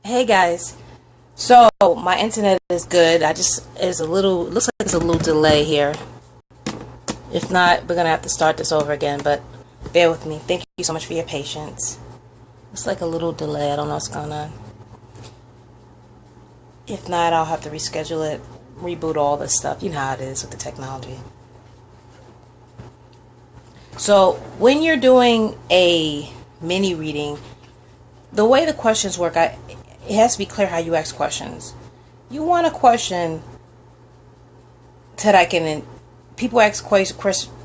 Hey guys, so my internet is good. Looks like it's a little delay here. If not, we're gonna have to start this over again, but bear with me. Thank you so much for your patience. It's like a little delay. I don't know what's going on. If not, I'll have to reschedule it, reboot all this stuff. You know how it is with the technology. So when you're doing a mini reading, the way the questions work, it has to be clear how you ask questions. You want a question that I can. People ask questions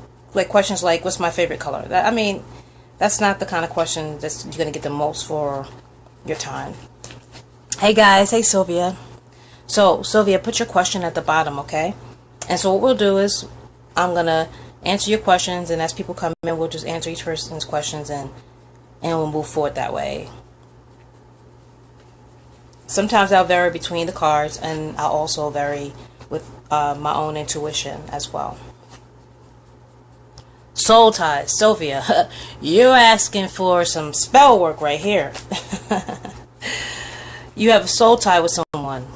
like, "What's my favorite color?" That's not the kind of question that's you're gonna get the most for your time. Hey guys, hey Sylvia. So Sylvia, put your question at the bottom, okay? And so what we'll do is I'm gonna answer your questions, and as people come in, we'll just answer each person's questions and we'll move forward that way. Sometimes I'll vary between the cards, and I'll also vary with my own intuition as well. Soul ties, Sylvia, you're asking for some spell work right here. You have a soul tie with someone.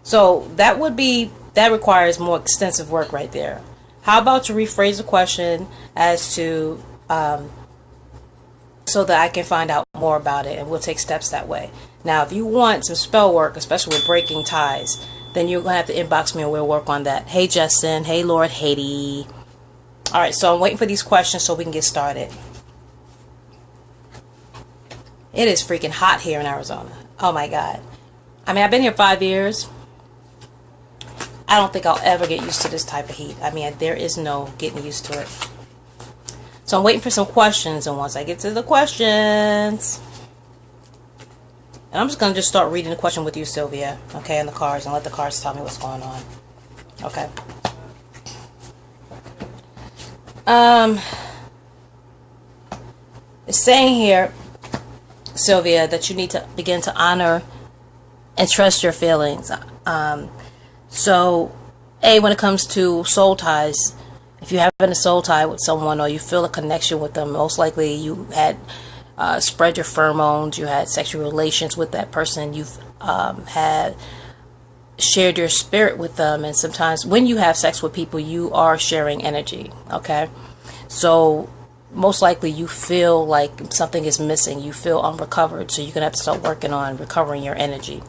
So that requires more extensive work right there. How about you rephrase the question as to so that I can find out more about it, and we'll take steps that way. Now, if you want some spell work, especially with breaking ties, then you're going to have to inbox me and we'll work on that. Hey, Justin. Hey, Lord Haiti. All right, so I'm waiting for these questions so we can get started. It is freaking hot here in Arizona. Oh, my God. I've been here 5 years. I don't think I'll ever get used to this type of heat. There is no getting used to it. So I'm waiting for some questions, and once I get to the questions, and I'm just going to start reading the question with you, Sylvia, okay, and the cards, and let the cards tell me what's going on. Okay. It's saying here, Sylvia, that you need to begin to honor and trust your feelings. So, when it comes to soul ties, if you're having a soul tie with someone or you feel a connection with them, most likely you had spread your pheromones, you had sexual relations with that person, you've had shared your spirit with them, and sometimes when you have sex with people, you are sharing energy, okay? So most likely you feel like something is missing, you feel unrecovered, so you're going to have to start working on recovering your energy.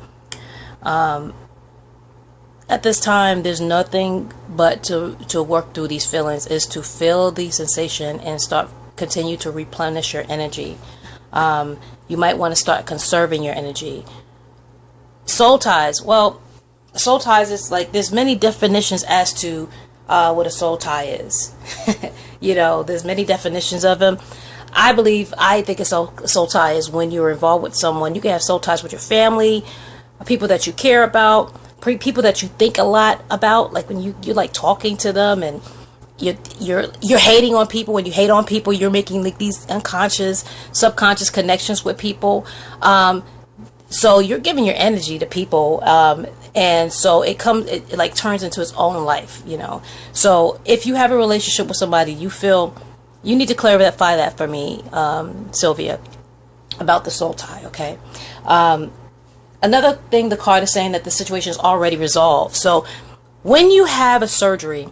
At this time, there's nothing but to work through these feelings, is to feel the sensation and continue to replenish your energy. You might want to start conserving your energy. Soul ties. Well, soul ties is like, there's many definitions as to what a soul tie is. There's many definitions of them. I think a soul tie is when you're involved with someone. You can have soul ties with your family, people that you care about, people that you think a lot about, like when you like talking to them, and you're hating on people. When you hate on people, you're making like these unconscious, subconscious connections with people. So you're giving your energy to people, and so it like turns into its own life, So if you have a relationship with somebody, you feel you need to clarify that for me, Sylvia, about the soul tie, okay? Another thing, the card is saying that the situation is already resolved. So when you have a surgery,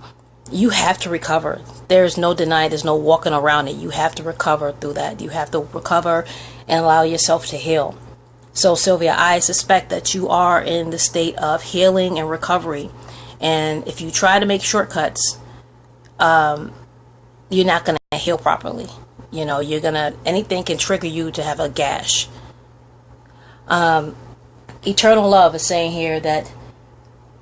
you have to recover. There's no denying, there's no walking around it. You have to recover through that. You have to recover and allow yourself to heal. So Sylvia, I suspect that you are in the state of healing and recovery. And if you try to make shortcuts, you're not going to heal properly. Anything can trigger you to have a gash. Eternal love is saying here that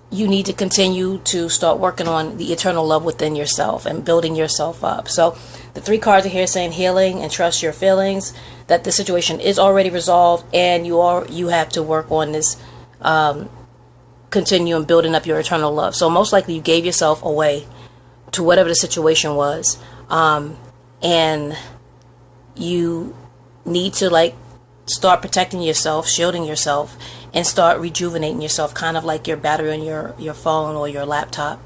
you need to continue to start working on the eternal love within yourself and building yourself up. So the 3 cards are here saying healing and trust your feelings, that the situation is already resolved, and you have to work on this, continue and building up your eternal love. So most likely you gave yourself away to whatever the situation was, and you need to start protecting yourself, shielding yourself, and start rejuvenating yourself, kind of like your battery on your phone or your laptop.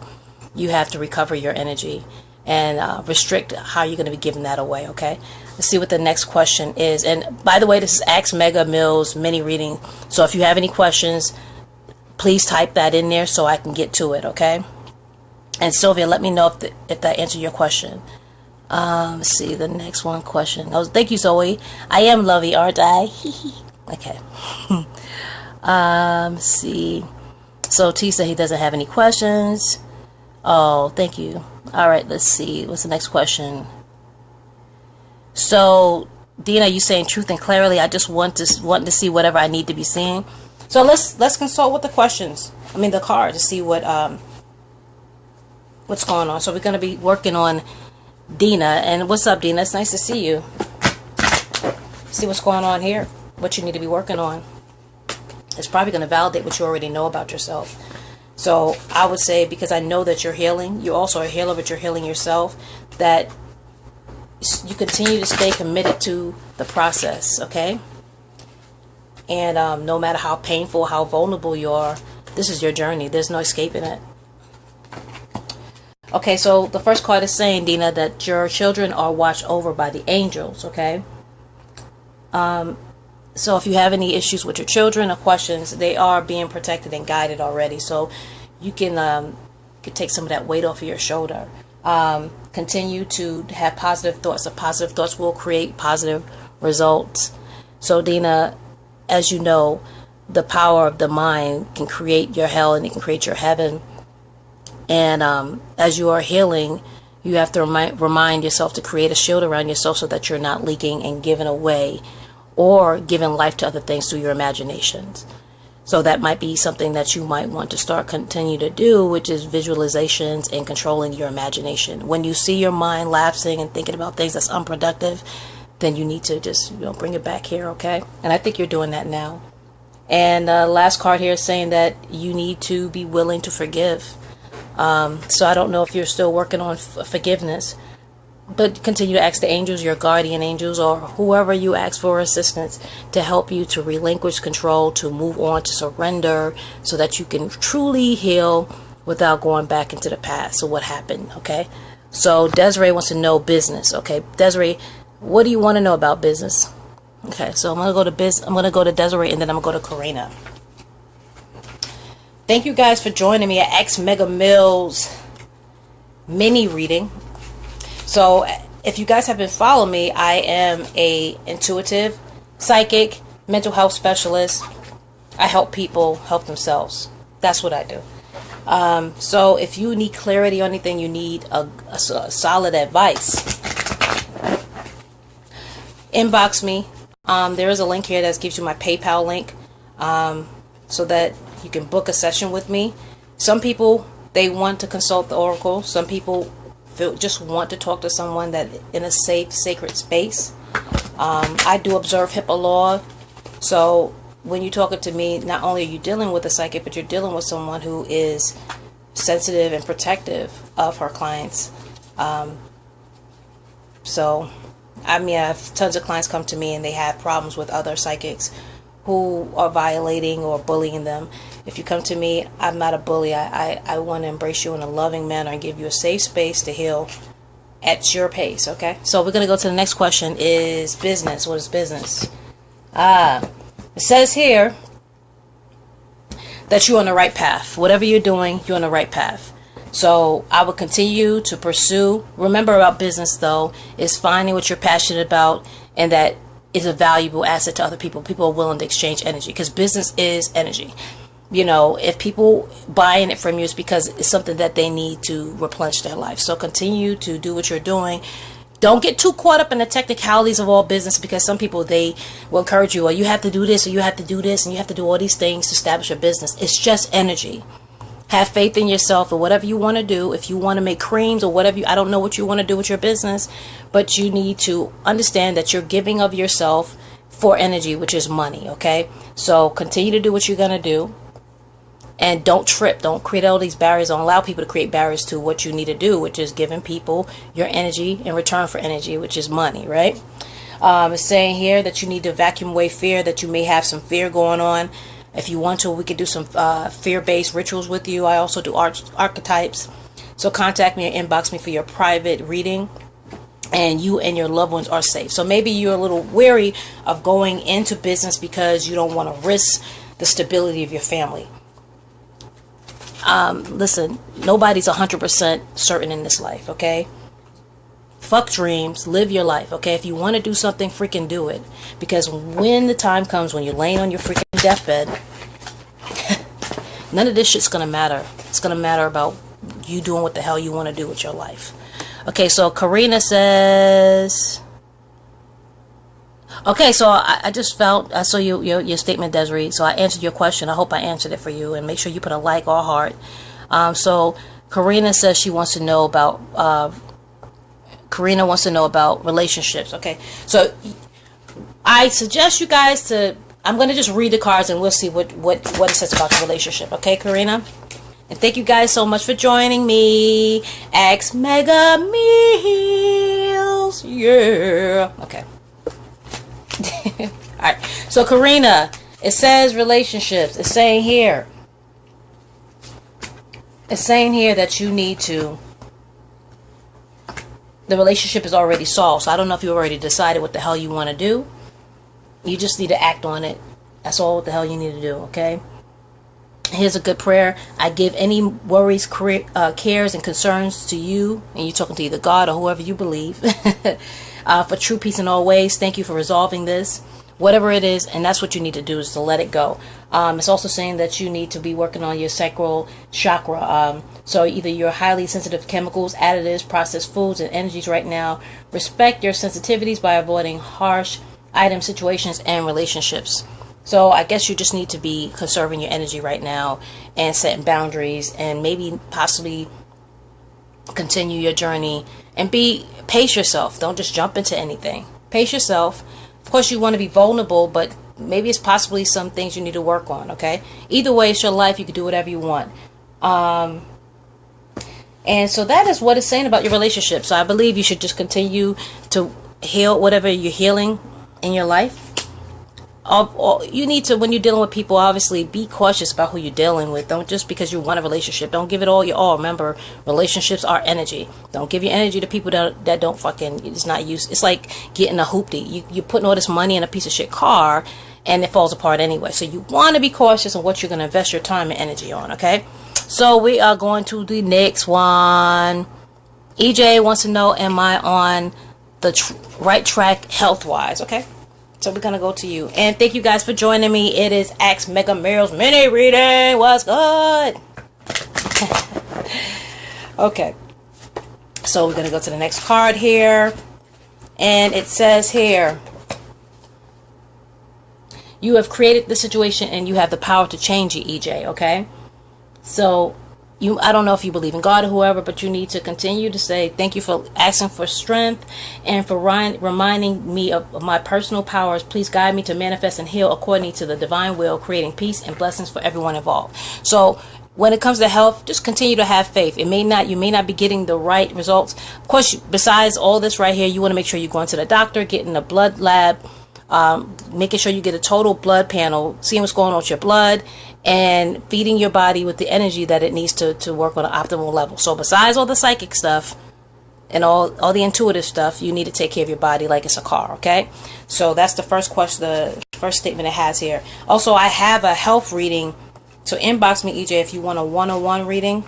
You have to recover your energy and restrict how you're going to be giving that away, okay? Let's see what the next question is. And by the way, this is Ask Mega Mills mini reading. So if you have any questions, please type that in there so I can get to it, okay? And Sylvia, let me know if that answered your question. Let's see the next one question. Oh, thank you, Zoe. I am lovey, aren't I? Okay. Let's see. So T said he doesn't have any questions. Oh, thank you. All right, let's see. What's the next question? So Dina, you saying truth and clarity. I just want to see whatever I need to be seeing. So let's consult with the questions. I mean the card to see what's going on. So we're going to be working on Dina. And what's up, Dina? It's nice to see you. See what's going on here. What you need to be working on. It's probably going to validate what you already know about yourself. So I would say, because I know that you're healing, you're also a healer, but you're healing yourself, that you continue to stay committed to the process, okay? And no matter how painful, how vulnerable you are, this is your journey. There's no escaping it. Okay, so the first card is saying, Dina, that your children are watched over by the angels, okay? So if you have any issues with your children or questions, they are being protected and guided already. So you can take some of that weight off of your shoulder. Continue to have positive thoughts. The positive thoughts will create positive results. So Dina, as you know, the power of the mind can create your hell and it can create your heaven. And as you are healing, you have to remind yourself to create a shield around yourself so that you're not leaking and giving away or giving life to other things through your imaginations. So that might be something that you might want to continue to do, which is visualizations and controlling your imagination. When you see your mind lapsing and thinking about things that's unproductive, then you need to just bring it back here, okay? And I think you're doing that now. And last card here is saying that you need to be willing to forgive. So I don't know if you're still working on forgiveness, but continue to ask the angels, your guardian angels, or whoever you ask for assistance to help you to relinquish control, to move on, to surrender, so that you can truly heal without going back into the past. So what happened, okay? So Desiree wants to know business, okay? Desiree, what do you want to know about business? Okay, so I'm gonna go to Desiree, and then I'm gonna go to Karina. Thank you guys for joining me at X Mega Mills mini reading. So if you guys have been following me, I am a intuitive, psychic, mental health specialist. I help people help themselves. That's what I do. So if you need clarity on anything, you need a solid advice, inbox me. There is a link here that gives you my PayPal link, so that you can book a session with me. Some people, they want to consult the oracle. Some people just want to talk to someone that in a safe, sacred space. I do observe HIPAA law. So when you're talking to me, not only are you dealing with a psychic, but you're dealing with someone who is sensitive and protective of her clients. So I mean, I have tons of clients come to me and they have problems with other psychics who are violating or bullying them. If you come to me, I'm not a bully. I want to embrace you in a loving manner and give you a safe space to heal at your pace, okay? So we're going to go to the next question, is business. What is business? It says here that you're on the right path. Whatever you're doing, you're on the right path. So I will continue to pursue. Remember about business, though, is finding what you're passionate about and that is a valuable asset to other people. People are willing to exchange energy because business is energy. You know, if people buying it from you, it's because it's something that they need to replenish their life. So continue to do what you're doing. Don't get too caught up in the technicalities of all business, because some people, they will encourage you, or you have to do this, or you have to do this, and you have to do all these things to establish a business. It's just energy. Have faith in yourself, or whatever you want to do. If you want to make creams or whatever, I don't know what you want to do with your business, but you need to understand that you're giving of yourself for energy, which is money, okay? So continue to do what you're going to do. And don't trip. Don't create all these barriers. Don't allow people to create barriers to what you need to do, which is giving people your energy in return for energy, which is money, right? It's saying here that you need to vacuum away fear, that you may have some fear going on. If you want to, we could do some fear-based rituals with you. I also do archetypes. So contact me or inbox me for your private reading. and you and your loved ones are safe. So maybe you're a little wary of going into business because you don't want to risk the stability of your family. Listen, nobody's 100% certain in this life, okay? Fuck dreams, live your life, okay? If you want to do something, freaking do it. Because when the time comes, when you're laying on your freaking deathbed, none of this shit's gonna matter. It's gonna matter about you doing what the hell you want to do with your life. Okay, so Karina says... Okay, so I just felt, I saw your statement, Desiree, so I answered your question. I hope I answered it for you, and make sure you put a like or heart. So Karina says she wants to know about, Karina wants to know about relationships. Okay, so I suggest you guys to, I'm going to just read the cards and we'll see what it says about the relationship. Okay, Karina? And thank you guys so much for joining me. Ask Mega Meals. Yeah. Okay. Alright. So, Karina, it says relationships. It's saying here. It's saying here that you need to. The relationship is already solved. So, I don't know if you already decided what the hell you want to do. You just need to act on it. That's all what the hell you need to do. Okay? Here's a good prayer. I give any worries, cares, and concerns to you. And you're talking to either God or whoever you believe. For true peace in all ways. Thank you for resolving this. Whatever it is. And that's what you need to do, is to let it go. It's also saying that you need to be working on your sacral chakra. So either you're highly sensitive to chemicals, additives, processed foods, and energies right now. Respect your sensitivities by avoiding harsh items, situations, and relationships. So I guess you just need to be conserving your energy right now and setting boundaries, and maybe possibly continue your journey and pace yourself. Don't just jump into anything. Pace yourself. Of course, you want to be vulnerable, but maybe it's possibly some things you need to work on. Okay. Either way, it's your life. You can do whatever you want. And so that is what it's saying about your relationship. So I believe you should just continue to heal whatever you're healing in your life. You need to, when you're dealing with people, obviously be cautious about who you're dealing with. Don't just because you want a relationship, don't give it all your all. Remember, relationships are energy. Don't give your energy to people that don't fucking, it's not use. It's like getting a hoopty. You're putting all this money in a piece of shit car and it falls apart anyway. So you want to be cautious on what you're going to invest your time and energy on. Okay, so we are going to the next one. EJ wants to know, am I on the right track health wise? Okay, so we're going to go to you. And thank you guys for joining me. It is Ask Mega Mirrors mini reading. What's good? Okay. So we're going to go to the next card here. And it says here, you have created the situation and you have the power to change it, EJ. Okay. So I don't know if you believe in God or whoever, but you need to continue to say thank you for asking for strength and for reminding me of my personal powers. Please guide me to manifest and heal according to the divine will, creating peace and blessings for everyone involved. So when it comes to health, just continue to have faith. You may not be getting the right results. Of course, besides all this right here, you want to make sure you're going to the doctor, getting a blood lab, making sure you get a total blood panel, seeing what's going on with your blood, and feeding your body with the energy that it needs to work on an optimal level. So besides all the psychic stuff and all the intuitive stuff, you need to take care of your body like it's a car. Okay, so that's the first question, the first statement it has here. Also, I have a health reading, so inbox me, EJ, if you want a one-on-one reading.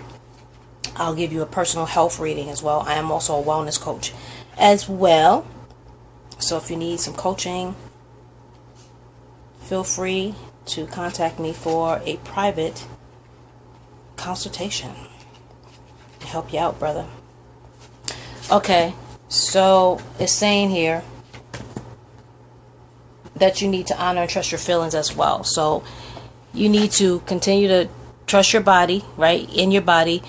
I'll give you a personal health reading as well. I am also a wellness coach as well, so if you need some coaching, feel free to contact me for a private consultation to help you out, brother. Okay, so it's saying here that you need to honor and trust your feelings as well. So you need to continue to trust your body, right? In your body,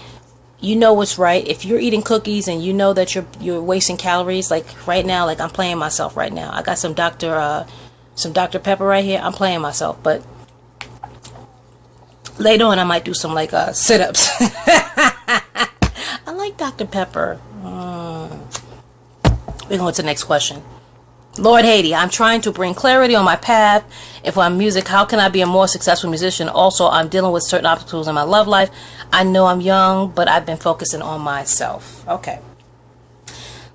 you know what's right. If you're eating cookies and you know that you're wasting calories, like right now, like I'm playing myself right now. I got some Dr. Pepper right here. I'm playing myself, but later on I might do some like sit-ups. I like Dr. Pepper. We're going to the next question. Lord Haiti, I'm trying to bring clarity on my path. If I'm music, how can I be a more successful musician? Also, I'm dealing with certain obstacles in my love life. I know I'm young, but I've been focusing on myself. Okay.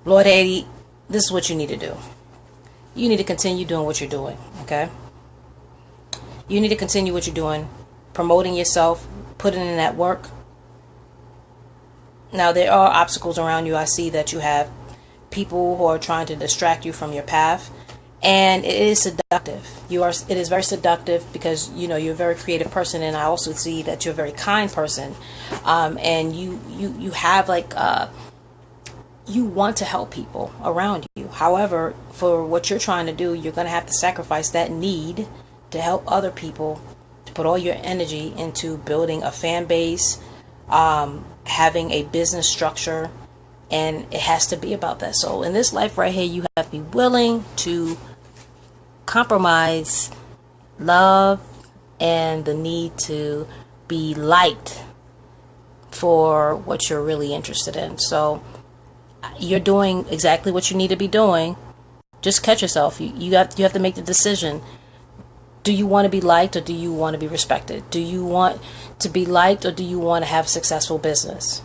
Lord Haiti, this is what you need to do. You need to continue doing what you're doing, okay? You need to continue what you're doing, promoting yourself, putting in that work. Now, there are obstacles around you. I see that you have people who are trying to distract you from your path, and it is seductive. It is very seductive because, you know, you're a very creative person, and I also see that you're a very kind person, and you have like you want to help people around you. However, for what you're trying to do, you're going to have to sacrifice that need to help other people, to put all your energy into building a fan base, having a business structure, and it has to be about that. So in this life right here, you have to be willing to compromise love and the need to be liked for what you're really interested in. So you're doing exactly what you need to be doing. Just catch yourself. You have to make the decision. Do you want to be liked, or do you want to be respected? Do you want to be liked, or do you want to have successful business?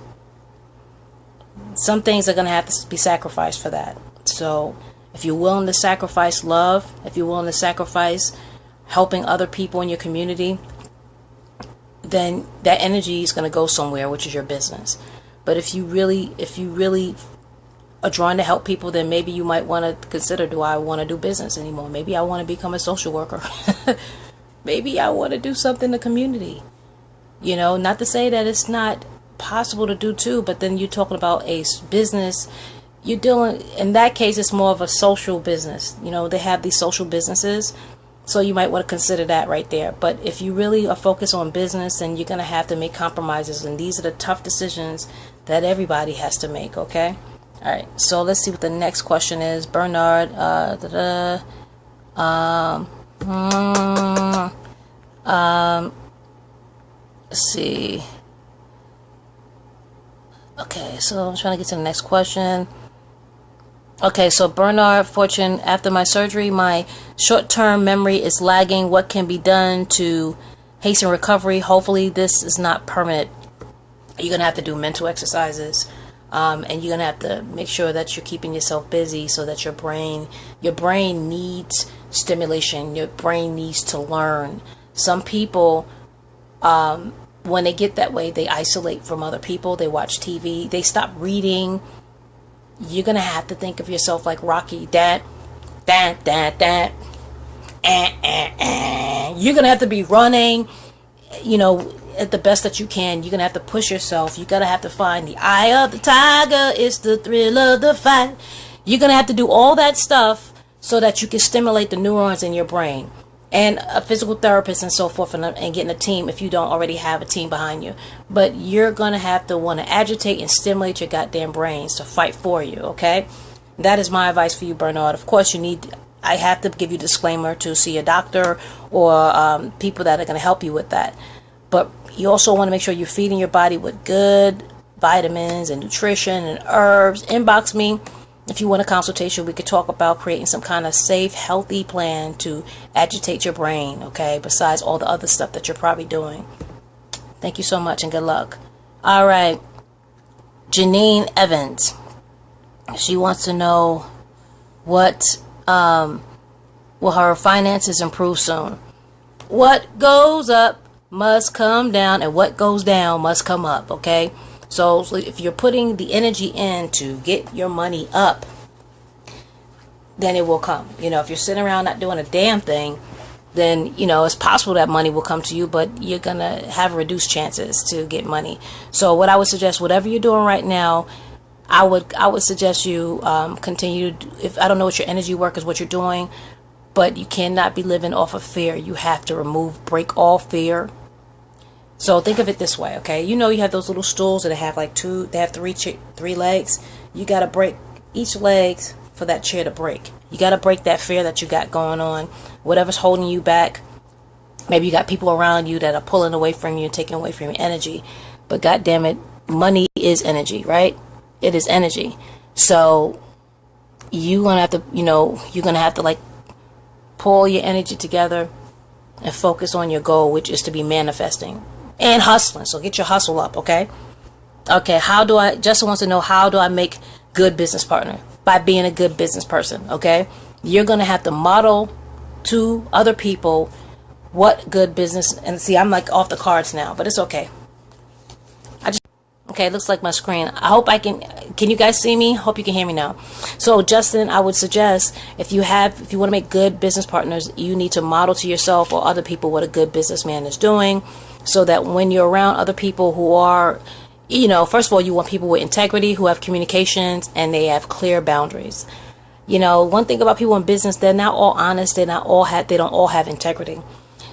Some things are going to have to be sacrificed for that. So if you're willing to sacrifice love, if you're willing to sacrifice helping other people in your community, then that energy is going to go somewhere, which is your business. But if you really are drawn to help people, then maybe you might want to consider, do I want to do business anymore? Maybe I want to become a social worker. Maybe I want to do something in the community. You know, not to say that it's not possible to do too, but then you're talking about a business. You're dealing, in that case, it's more of a social business. You know, they have these social businesses, so you might want to consider that right there. But if you really are focused on business, then you're going to have to make compromises, and these are the tough decisions that everybody has to make, okay? All right, so let's see what the next question is. Bernard, let's see. Okay, so I'm trying to get to the next question. Okay, so Bernard Fortune, after my surgery, my short-term memory is lagging. What can be done to hasten recovery? Hopefully this is not permanent. You're going to have to do mental exercises. And you're going to have to make sure that you're keeping yourself busy so that your brain needs stimulation. Your brain needs to learn. Some people, when they get that way, they isolate from other people. They watch TV. They stop reading. You're going to have to think of yourself like Rocky. You're going to have to be running, you know, at the best that you can. You're going to have to push yourself. You're going to have to find the eye of the tiger. It's the thrill of the fight. You're going to have to do all that stuff so that you can stimulate the neurons in your brain. And a physical therapist and so forth, and getting a team if you don't already have a team behind you. But you're going to have to want to agitate and stimulate your goddamn brains to fight for you, okay? That is my advice for you, Bernard. Of course, I have to give you a disclaimer to see a doctor or people that are going to help you with that. But you also want to make sure you're feeding your body with good vitamins and nutrition and herbs. Inbox me if you want a consultation. We could talk about creating some kind of safe, healthy plan to agitate your brain, okay, besides all the other stuff that you're probably doing. Thank you so much and good luck. All right. Janine Evans. She wants to know will her finances improve soon? What goes up must come down, and what goes down must come up, okay? So if you're putting the energy in to get your money up, then it will come. You know, if you're sitting around not doing a damn thing, then, you know, it's possible that money will come to you, but you're going to have reduced chances to get money. So what I would suggest, whatever you're doing right now, I would suggest you continue to, if I don't know what your energy work is, what you're doing, but you cannot be living off of fear. You have to break all fear. So think of it this way, okay? You know, you have those little stools that have like three legs. You got to break each leg for that chair to break. You got to break that fear that you got going on, whatever's holding you back. Maybe you got people around you that are pulling away from you, taking away from your energy. But God damn it, money is energy, right? It is energy. So you're going to have to, you're going to have to like pull your energy together and focus on your goal, which is to be manifesting and hustling. So get your hustle up, okay? Okay, Justin wants to know, how do I make good business partner? by being a good business person, okay? You're going to have to model to other people what good business, and see, I'm like off the cards now, but it's okay. Okay, it looks like my screen. I hope I can you guys see me? Hope you can hear me now. So Justin, I would suggest if you want to make good business partners, you need to model to yourself or other people what a good businessman is doing, so that when you're around other people who are, first of all, you want people with integrity, who have communications, and they have clear boundaries. One thing about people in business, they're not all honest, they don't all have integrity.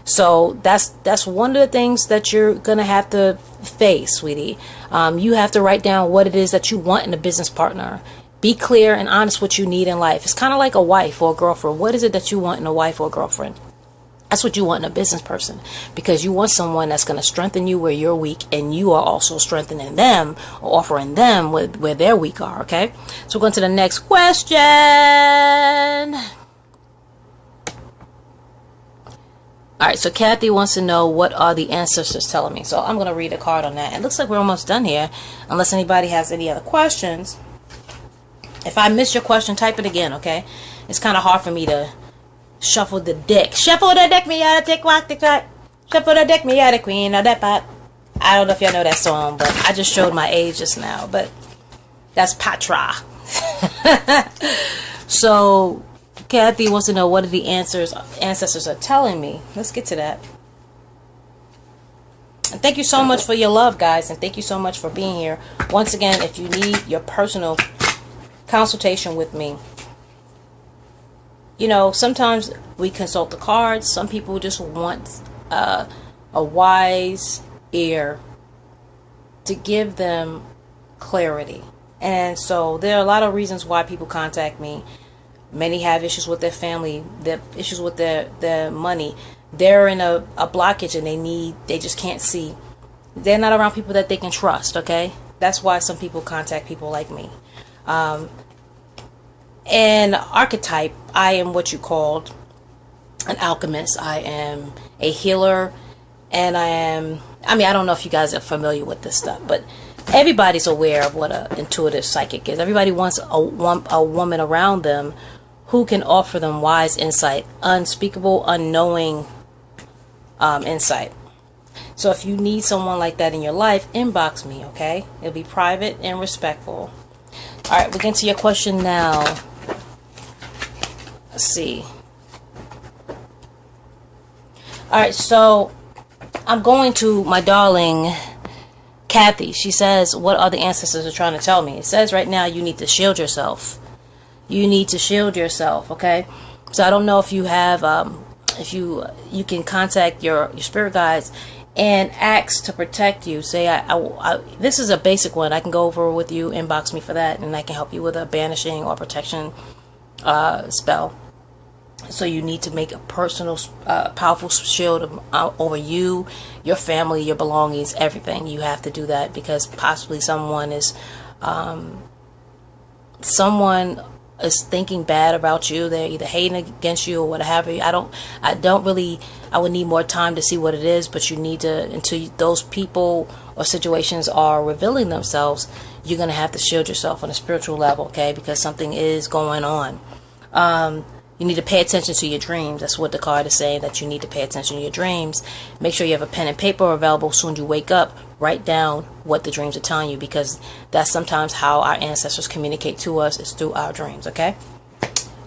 So that's one of the things that you're gonna have to face, sweetie. You have to write down what it is that you want in a business partner. Be clear and honest what you need in life. It's kind of like a wife or a girlfriend. What is it that you want in a wife or a girlfriend? That's what you want in a business person, because you want someone that's going to strengthen you where you're weak, and you are also strengthening them or offering them where they're weak are. Okay, so we're going to the next question. All right, so Kathy wants to know, what are the ancestors telling me? So I'm going to read a card on that. It looks like we're almost done here, unless anybody has any other questions. If I missed your question, type it again, okay? It's kind of hard for me to shuffle the deck. Shuffle the deck, me out of tick, walk, tick, tock. Shuffle the deck, me out of queen of that pot. I don't know if y'all know that song, but I just showed my age just now. But that's Patra. So Kathy wants to know, what are the ancestors are telling me. Let's get to that. And thank you so much for your love, guys, and thank you so much for being here. Once again, if you need your personal consultation with me, sometimes we consult the cards. Some people just want a wise ear to give them clarity. And so there are a lot of reasons why people contact me. Many have issues with their family, issues with their money. They're in a blockage and they just can't see. They're not around people that they can trust, okay? That's why some people contact people like me. And archetype, I am what you called an alchemist. I am a healer, and I don't know if you guys are familiar with this stuff, but everybody's aware of what an intuitive psychic is. Everybody wants a woman around them who can offer them wise insight, unspeakable, unknowing insight. So if you need someone like that in your life, inbox me, okay? It'll be private and respectful. All right, we're getting to your question now. Let's see. All right, so I'm going to my darling Kathy. She says, what are the ancestors are trying to tell me? It says right now you need to shield yourself. You need to shield yourself, okay? So I don't know if you have, if you can contact your spirit guides and ask to protect you. Say, this is a basic one. I can go over with you, inbox me for that, and I can help you with a banishing or protection spell. So you need to make a personal, powerful shield over you, your family, your belongings, everything. You have to do that because possibly someone is thinking bad about you. They're either hating against you or whatever. I would need more time to see what it is, but you need to, until those people or situations are revealing themselves, you're going to have to shield yourself on a spiritual level, okay? Because something is going on. You need to pay attention to your dreams. That's what the card is saying, that you need to pay attention to your dreams. Make sure you have a pen and paper available as soon as you wake up. Write down what the dreams are telling you, because that's sometimes how our ancestors communicate to us, is through our dreams, okay?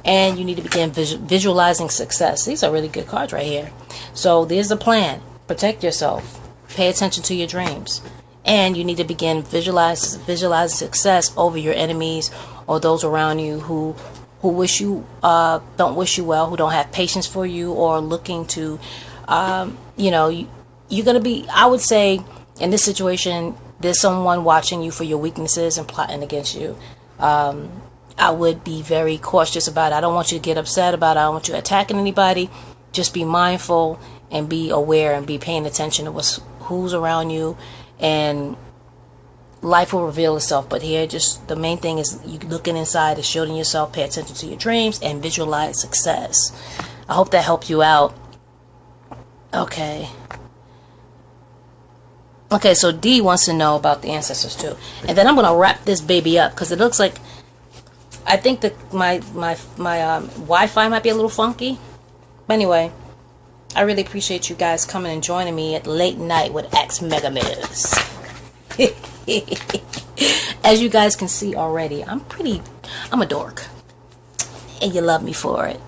And you need to begin visualizing success. These are really good cards right here. So there's the plan. Protect yourself. Pay attention to your dreams. And you need to begin visualizing success over your enemies or those around you who don't wish you well, who don't have patience for you, or looking to, you're going to be, I would say, in this situation, there's someone watching you for your weaknesses and plotting against you. I would be very cautious about it. I don't want you to get upset about it. I don't want you attacking anybody. Just be mindful and be aware and be paying attention to who's around you, and life will reveal itself. But here, just the main thing is you looking inside, is shielding yourself, pay attention to your dreams, and visualize success. I hope that helped you out. Okay, so D wants to know about the ancestors too. And then I'm going to wrap this baby up, because it looks like I think that my Wi-Fi might be a little funky. But anyway, I really appreciate you guys coming and joining me at Late Night with X Mega Mills. As you guys can see already, I'm a dork. And you love me for it.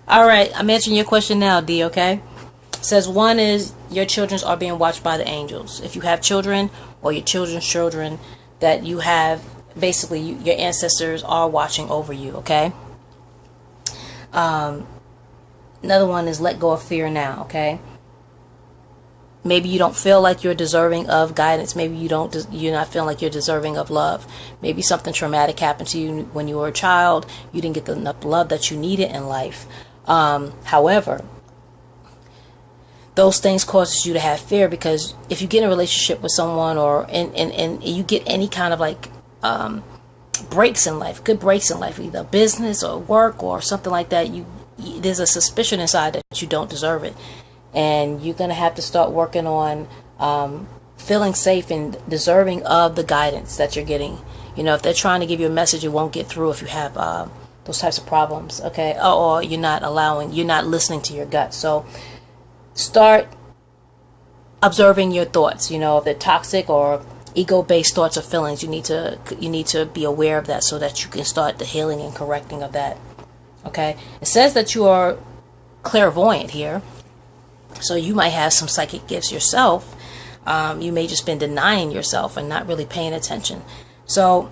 Alright, I'm answering your question now, D, okay? It says one is your children are being watched by the angels. If you have children or your children's children that you have, basically your ancestors are watching over you, okay? Another one is let go of fear now, okay? Maybe you don't feel like you're deserving of guidance. Maybe you're not feeling like you're deserving of love. Maybe something traumatic happened to you when you were a child. You didn't get enough love that you needed in life. However, those things causes you to have fear, because if you get in a relationship with someone or and you get any kind of like breaks in life, good breaks in life, either business or work or something like that, there's a suspicion inside that you don't deserve it. And you're going to have to start working on feeling safe and deserving of the guidance that you're getting. You know, if they're trying to give you a message, it won't get through if you have those types of problems, okay? Or you're not listening to your gut. So start observing your thoughts. You know, if they're toxic or ego-based thoughts or feelings, you need to be aware of that so that you can start the healing and correcting of that, okay? It says that you are clairvoyant here. So you might have some psychic gifts yourself. You may just been denying yourself and not really paying attention. So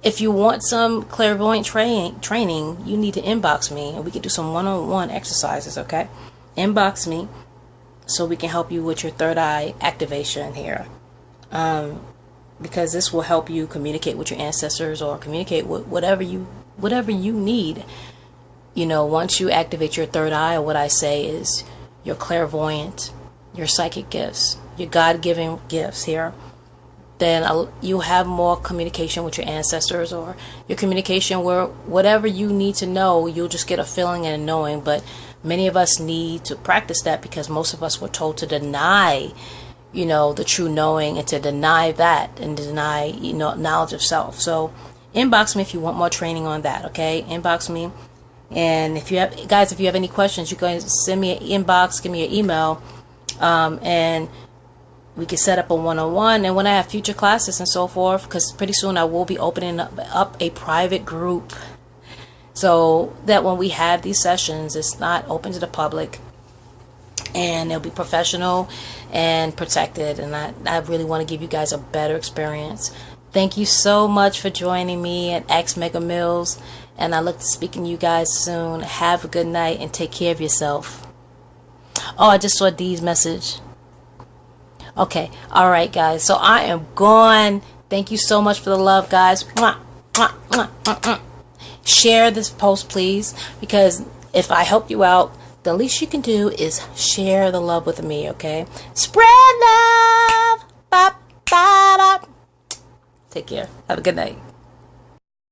if you want some clairvoyant training, you need to inbox me and we can do some one-on-one exercises, okay? Inbox me so we can help you with your third eye activation here. Because this will help you communicate with your ancestors or communicate with whatever you need. You know, once you activate your third eye, what I say is your clairvoyant, your psychic gifts, your God-given gifts here, then you have more communication with your ancestors, or your communication where whatever you need to know, you'll just get a feeling and a knowing. But many of us need to practice that, because most of us were told to deny, you know, the true knowing, and to deny that and deny, you know, knowledge of self. So inbox me if you want more training on that, okay? Inbox me. And if you have any questions, you can send me an inbox, give me an email, and we can set up a one-on-one. And when I have future classes and so forth, because pretty soon I will be opening up a private group, so that when we have these sessions, it's not open to the public, and it'll be professional and protected. And I really want to give you guys a better experience. Thank you so much for joining me at X Mega Mills. And I look to speaking to you guys soon. Have a good night and take care of yourself. Oh, I just saw Dee's message. Okay. All right, guys. So I am gone. Thank you so much for the love, guys. Mwah, mwah, mwah, mwah, mwah. Share this post, please. Because if I help you out, the least you can do is share the love with me, okay? Spread love. Bop, bop, bop. Take care. Have a good night.